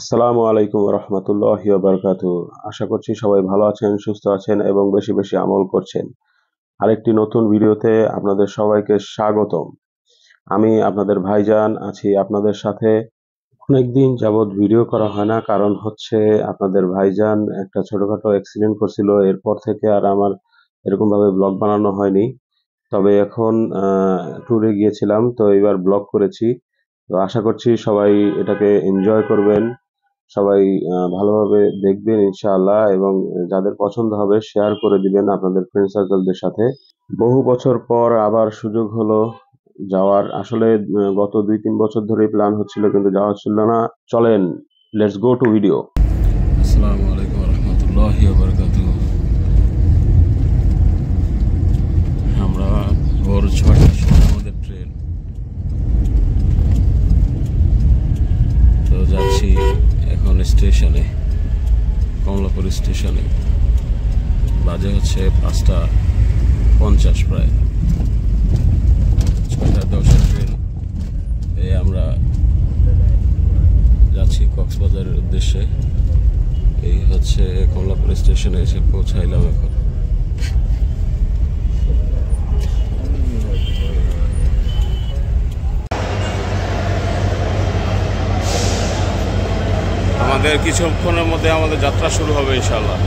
আসসালামু আলাইকুম রহমতুল্লাহি ওয়া বারাকাতুহু। আশা করছি সবাই ভালো আছেন, সুস্থ আছেন এবং বেশি বেশি আমল করছেন। আরেকটি নতুন ভিডিওতে আপনাদের সবাইকে স্বাগতম। আমি আপনাদের ভাইজান আছি আপনাদের সাথে। অনেকদিন যাবৎ ভিডিও করা হয় না, কারণ হচ্ছে আপনাদের ভাইজান একটা ছোটখাটো অ্যাক্সিডেন্ট করছিল, এরপর থেকে আর আমার এরকম ভাবে ব্লগ বানানো হয়নি। তবে এখন ট্যুরে গিয়েছিলাম, তো এবার ব্লগ করেছি। তো আশা করছি সবাই এটাকে এনজয় করবেন, সবাই ভালোভাবে দেখবেন ইনশাআল্লাহ, এবং যাদের পছন্দ হবে শেয়ার করে দিবেন আপনাদের ফ্রেন্ড সার্কেলদের সাথে। বহু বছর পর আবার সুযোগ হলো যাওয়ার। আসলে গত 2-3 বছর ধরেই প্ল্যান হচ্ছিল, কিন্তু যাওয়া হচ্ছিল না। চলেন, লেটস গো টু ভিডিও। আসসালামু আলাইকুম রহমতুল্লাহি ওয়া বারাকাতুহু। আমরা ভোর 6টার সময় আমাদের ট্রেন, তো যাচ্ছি এখন স্টেশনে, কমলাপুর স্টেশনে। বাজে হচ্ছে 5:50 প্রায়। 6:10 ট্রেন। এই আমরা যাচ্ছি কক্সবাজারের উদ্দেশ্যে। এই হচ্ছে কমলাপুর স্টেশনে এসে পৌঁছাইলাম এখন। আমাদের কিছুক্ষণের মধ্যে আমাদের যাত্রা শুরু হবে ইনশাআল্লাহ।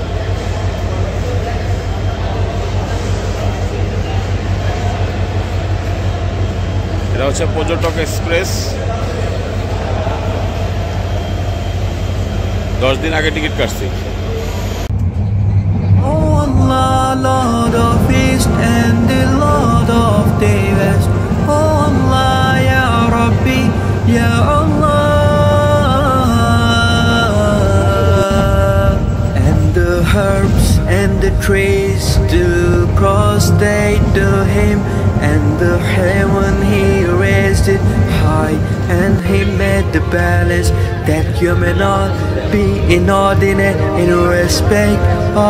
এটা হচ্ছে পর্যটক এক্সপ্রেস। 10 দিন আগে টিকিট কাটছি। Oh Allah, Lord of East and the Lord of the West. Oh Allah, Ya Rabbi, Ya Allah. And the herbs and the trees still prostrate to Him, and the heaven He raised it high, and He made the palace that you may not be inordinate in respect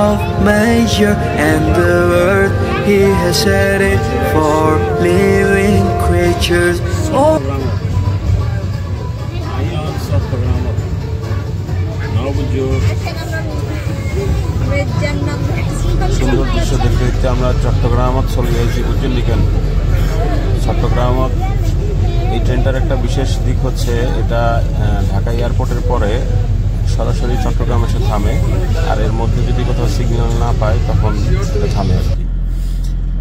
of measure, and the earth He has set it for living creatures. Oh, সুন্দর দৃশ্য দেখতে দেখতে আমরা চট্টগ্রামত চলে যাইছি। বুঝছেন লিখেন চট্টগ্রামত। এই ট্রেনটার একটা বিশেষ দিক হচ্ছে এটা ঢাকা এয়ারপোর্টের পরে সরাসরি চট্টগ্রাম এসে থামে, আর এর মধ্যে যদি কোথাও সিগন্যাল না পায় তখন এটা থামে আর কি।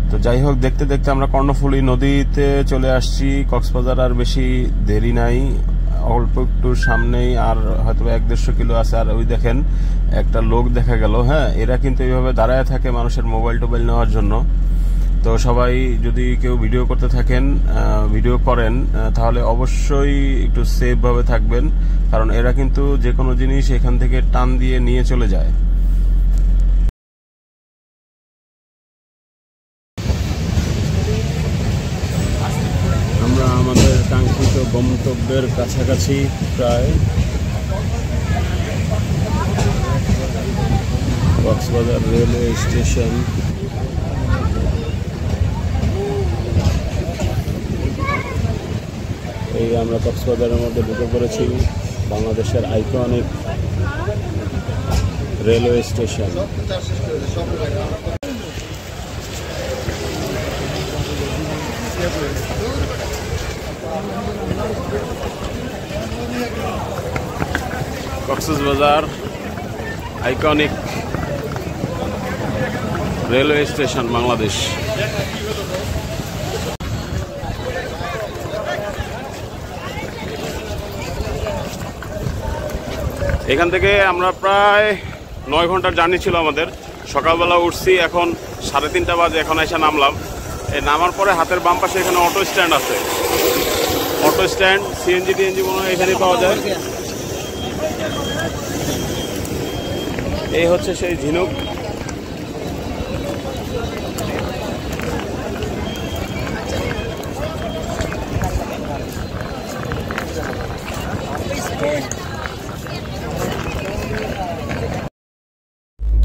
তো যাই হোক, দেখতে দেখতে আমরা কর্ণফুলী নদীতে চলে আসছি। কক্সবাজার আর বেশি দেরি নাই, অল্প একটু সামনেই, আর হয়তো 1-1.5 কিলো আছে। আর ওই দেখেন একটা লোক দেখা গেল। হ্যাঁ, এরা কিন্তু এইভাবে দাঁড়ায় থাকে মানুষের মোবাইল টোবাইল নেওয়ার জন্য। তো সবাই যদি কেউ ভিডিও করতে থাকেন, ভিডিও করেন, তাহলে অবশ্যই একটু সেফ ভাবে থাকবেন, কারণ এরা কিন্তু যে কোনো জিনিস এখান থেকে টান দিয়ে নিয়ে চলে যায়। আমরা আমাদের কাঙ্ক্ষিত গন্তব্যের কাছাকাছি প্রায়। Cox's Bazar railway station. এই আমরা কক্সবাজারের মধ্যে ঢুকে পড়েছি, বাংলাদেশের iconic railway station. Cox's Bazar iconic railway station, Bangladesh. এখান থেকে আমরা প্রায় 9 ঘন্টার জার্নি ছিল আমাদের। সকালবেলা উঠছি, এখন 3:30 বাজে, এখন এসে নামলাম। এই নামার পরে হাতের বাম পাশে এখানে অটো স্ট্যান্ড আছে। অটো স্ট্যান্ড, সিএনজি টিএনজি মনে হয় এখানে পাওয়া যায়। এই হচ্ছে সেই ঝিনুক।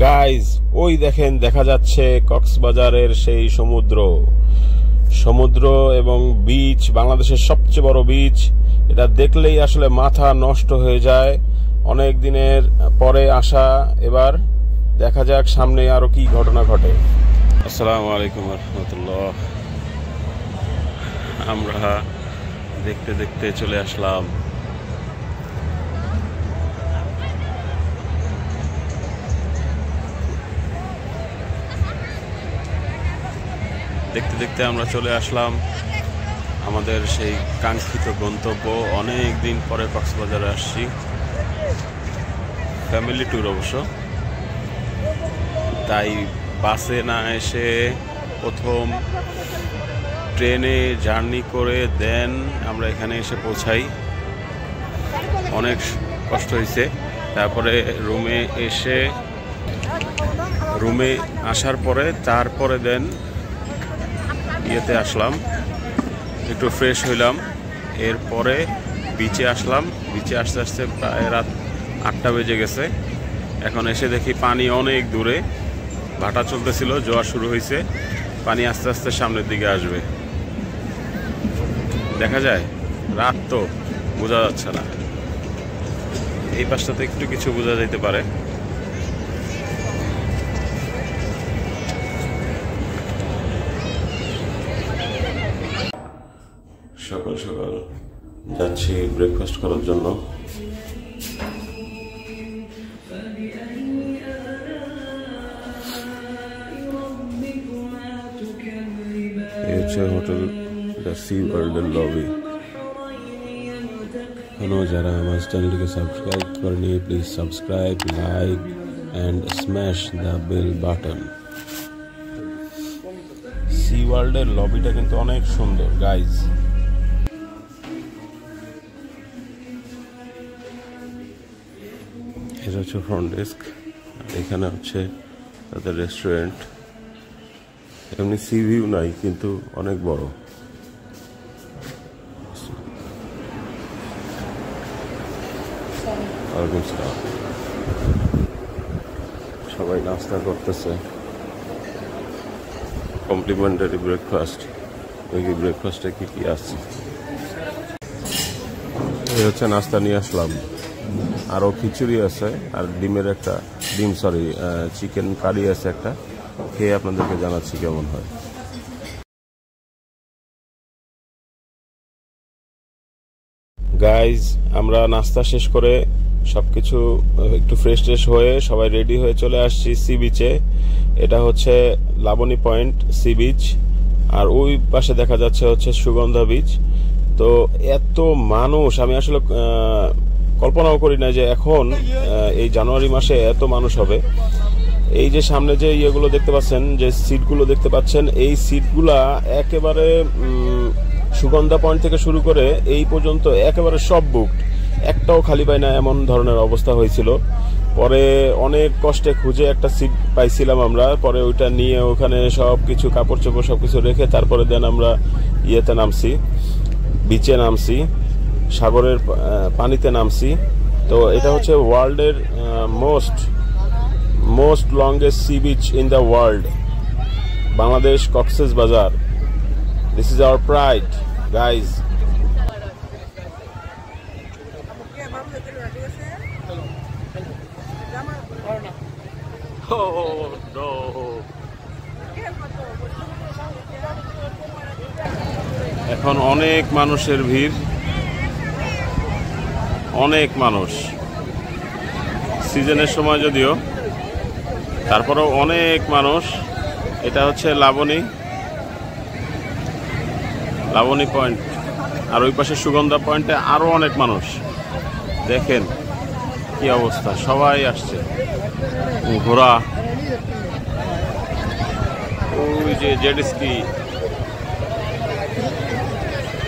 গাইজ, ওই দেখেন দেখা যাচ্ছে কক্সবাজারের সেই সমুদ্র এবং বিচ, বাংলাদেশের সবচেয়ে বড় বিচ। এটা দেখলেই আসলে মাথা নষ্ট হয়ে যায়। অনেক দিনের পরে আসা, এবার দেখা যাক সামনে আরো কি ঘটনা ঘটে। আসসালামু আলাইকুম রহমতুল্লাহ। আমরা দেখতে দেখতে চলে আসলাম আমাদের সেই কাঙ্ক্ষিত গন্তব্য। অনেক দিন পরে কক্সবাজারে আসছি, ফ্যামিলি ট্যুর অবশ্য। তাই বাসে না এসে প্রথম ট্রেনে জার্নি করে দেন আমরা এখানে এসে পৌঁছাই। অনেক কষ্ট হয়েছে। তারপরে রুমে আসার পরে তারপরে দেন ইয়েতে আসলাম, একটু ফ্রেশ হইলাম। এরপরে বিচে আসলাম। বিচে আসতে আসতে প্রায় রাত 8টা বেজে গেছে। এখন এসে দেখি পানি অনেক দূরে, ভাটা চলতেছিল, জোয়ার শুরু হয়েছে। পানি আস্তে আস্তে সামনের দিকে আসবে, দেখা যায়। রাত তো বোঝা যাচ্ছে না। এই পাশটাতে একটু কিছু বোঝা যাইতে পারে। সকাল সকাল যাচ্ছি ব্রেকফাস্ট করার জন্য। এই হচ্ছে হোটেল দ্য সি ওয়ার্ল্ডের লবি। এখনো যারা আমার চ্যানেলটিকে সাবস্ক্রাইব করেনি, please subscribe, like and smash the bell button. Sea ওয়ার্ল্ডের লবিটা কিন্তু অনেক সুন্দর গাইজ। এটা হচ্ছে ফ্রন্ট ডেস্ক, আর এখানে হচ্ছে তাদের রেস্টুরেন্ট। এমনি সি ভিউ নাই, কিন্তু অনেক বড়। সবাই নাস্তা করতেছে, কমপ্লিমেন্টারি ব্রেকফাস্ট। ওই ব্রেকফাস্টে কি কি আছে? এই হচ্ছে নাস্তা নিয়ে আসলাম। আরও খিচুড়ি আছে, আর চিকেন কারি আছে একটা। খেয়ে আপনাদেরকে জানাচ্ছি কেমন হয়। গাইজ, আমরা নাস্তা শেষ করে সবকিছু একটু ফ্রেশ হয়ে সবাই রেডি হয়ে চলে আসছি সি বিচে। এটা হচ্ছে লাবণী পয়েন্ট সি বিচ, আর ওই পাশে দেখা যাচ্ছে হচ্ছে সুগন্ধা বিচ। তো এত মানুষ আমি আসলে কল্পনাও করি না যে এখন এই জানুয়ারি মাসে এত মানুষ হবে। এই যে সামনে যে ইয়েগুলো দেখতে পাচ্ছেন, যে সিটগুলো দেখতে পাচ্ছেন, এই সিটগুলা একেবারে সুগন্ধা পয়েন্ট থেকে শুরু করে এই পর্যন্ত একেবারে সব বুকড, একটাও খালি পায় না, এমন ধরনের অবস্থা হয়েছিল। পরে অনেক কষ্টে খুঁজে একটা সিট পাইছিলাম আমরা। পরে ওইটা নিয়ে ওখানে সবকিছু কাপড় চোপড় সবকিছু রেখে তারপরে দেন আমরা ইয়েতে নামছি, বিচে নামছি, সাগরের পানিতে নামছি। তো এটা হচ্ছে ওয়ার্ল্ডের most longest sea beach in the world, Bangladesh Cox's Bazar. This is our pride guys. এখন অনেক মানুষের ভিড়, অনেক মানুষ। সিজনের সময় যদিও, তারপরেও অনেক মানুষ। এটা হচ্ছে লাবণী পয়েন্ট, আর ওই পাশে সুগন্ধা পয়েন্টে আরো অনেক মানুষ। দেখেন কি অবস্থা, সবাই আসছে। ঘোড়া, ওই যে জেট স্কি।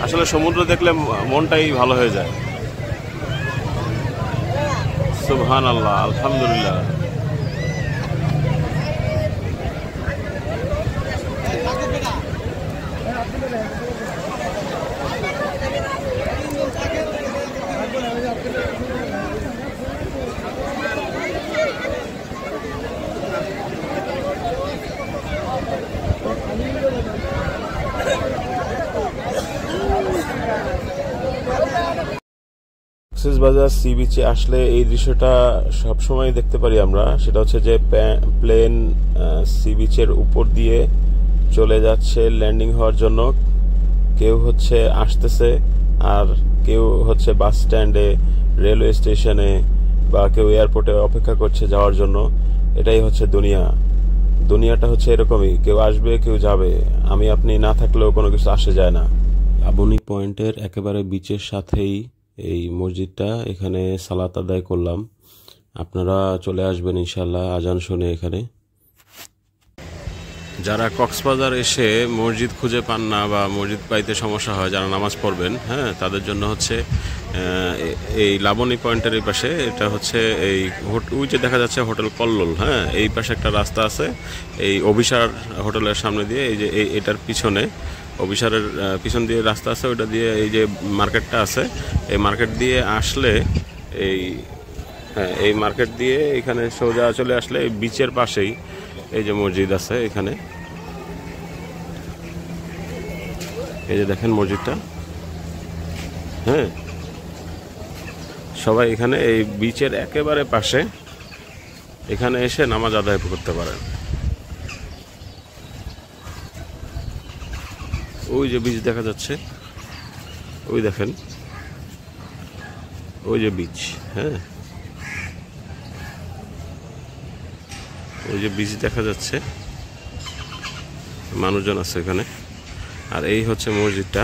আসলে সমুদ্র দেখলে মনটাই ভালো হয়ে যায়। সুবহানাল্লাহ, আলহামদুলিল্লাহ। কক্সবাজার সি বিচে আসলে এই দৃশ্যটা সবসময় দেখতে পারি আমরা, সেটা হচ্ছে যে প্লেন সি বিচের উপর দিয়ে চলে যাচ্ছে ল্যান্ডিং হওয়ার জন্য। কেউ হচ্ছে আসতেছে আর কেউ হচ্ছে বাস স্ট্যান্ডে, রেলওয়ে স্টেশনে বা কেউ এয়ারপোর্টে অপেক্ষা করছে যাওয়ার জন্য। এটাই হচ্ছে দুনিয়াটা হচ্ছে এরকমই, কেউ আসবে কেউ যাবে, আমি আপনি না থাকলেও কোনো কিছু আসে যায় না। লাবণী পয়েন্টের একেবারে বিচের সাথেই এই মসজিদটা, এখানে সালাত আদায় করলাম। আপনারা চলে আসবেন ইনশাল্লাহ আজান শুনে এখানে। যারা কক্সবাজার এসে মসজিদ খুঁজে পান না বা মসজিদ পাইতে সমস্যা হয়, যারা নামাজ পড়বেন, হ্যাঁ, তাদের জন্য হচ্ছে এই লাবণী পয়েন্টের এই পাশে, এটা হচ্ছে এই ওই যে দেখা যাচ্ছে হোটেল কল্লোল, হ্যাঁ, এই পাশে একটা রাস্তা আছে এই অভিসার হোটেলের সামনে দিয়ে, এই যে এটার পিছনে অভিসারের পিছন দিয়ে রাস্তা আছে, ওইটা দিয়ে এই যে মার্কেটটা আছে, এই মার্কেট দিয়ে আসলে এই মার্কেট দিয়ে এখানে সোজা চলে আসলে এই বিচের পাশেই এই যে মসজিদ আছে এখানে, এই যে দেখেন মসজিদটা, হ্যাঁ, সবাই এখানে এই বিচের একেবারে পাশে এখানে এসে নামাজ আদায় করতে পারেন। ওই যে বিচ দেখা যাচ্ছে, ওই দেখেন ওই যে বিচ, হ্যাঁ, ওই যে বিচ দেখা যাচ্ছে, মানুষজন আছে এখানে। আর এই হচ্ছে মসজিদটা,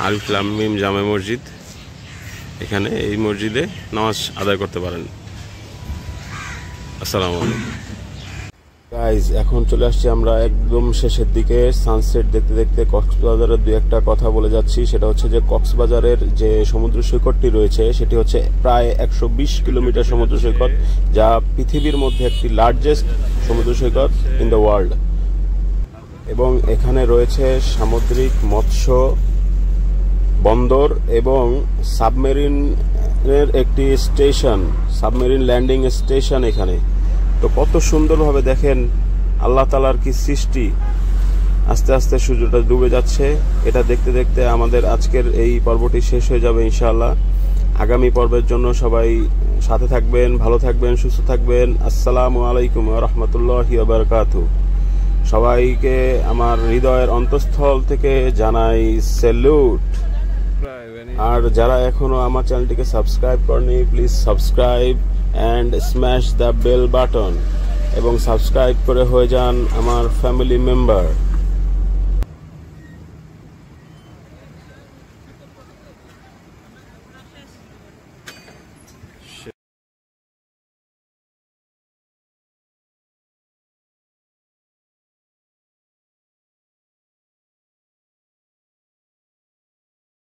আরিফ লামিম জামে মসজিদ। এখানে এই মসজিদে নামাজ আদায় করতে পারেন। আসসালামু আলাইকুম গাইজ, এখন চলে আসছি আমরা একদম শেষের দিকে। সানসেট দেখতে দেখতে কক্সবাজারের দুই একটা কথা বলে যাচ্ছি। সেটা হচ্ছে যে কক্সবাজারের যে সমুদ্র সৈকতটি রয়েছে সেটি হচ্ছে প্রায় 120 কিলোমিটার সমুদ্র সৈকত, যা পৃথিবীর মধ্যে একটি লার্জেস্ট সমুদ্র সৈকত ইন দ্য ওয়ার্ল্ড। এবং এখানে রয়েছে সামুদ্রিক মৎস্য বন্দর এবং সাবমেরিনের একটি স্টেশন, সাবমেরিন ল্যান্ডিং স্টেশন এখানে। তো কত সুন্দরভাবে দেখেন আল্লাহ তাআলার কি সৃষ্টি। আস্তে আস্তে সূর্যটা ডুবে যাচ্ছে। এটা দেখতে দেখতে আমাদের আজকের এই পর্বটি শেষ হয়ে যাবে ইনশাআল্লাহ। আগামী পর্বের জন্য সবাই সাথে থাকবেন, ভালো থাকবেন, সুস্থ থাকবেন। আসসালামু আলাইকুম ওয়া রাহমাতুল্লাহি ওয়া বারাকাতুহু। সবাইকে আমার হৃদয়ের অন্তঃস্থল থেকে জানাই স্যালুট। আর যারা এখনো আমার চ্যানেলটিকে সাবস্ক্রাইব করেনি, please subscribe and smash the bell button এবং সাবস্ক্রাইব করে হয়ে যান আমার ফ্যামিলি মেম্বার।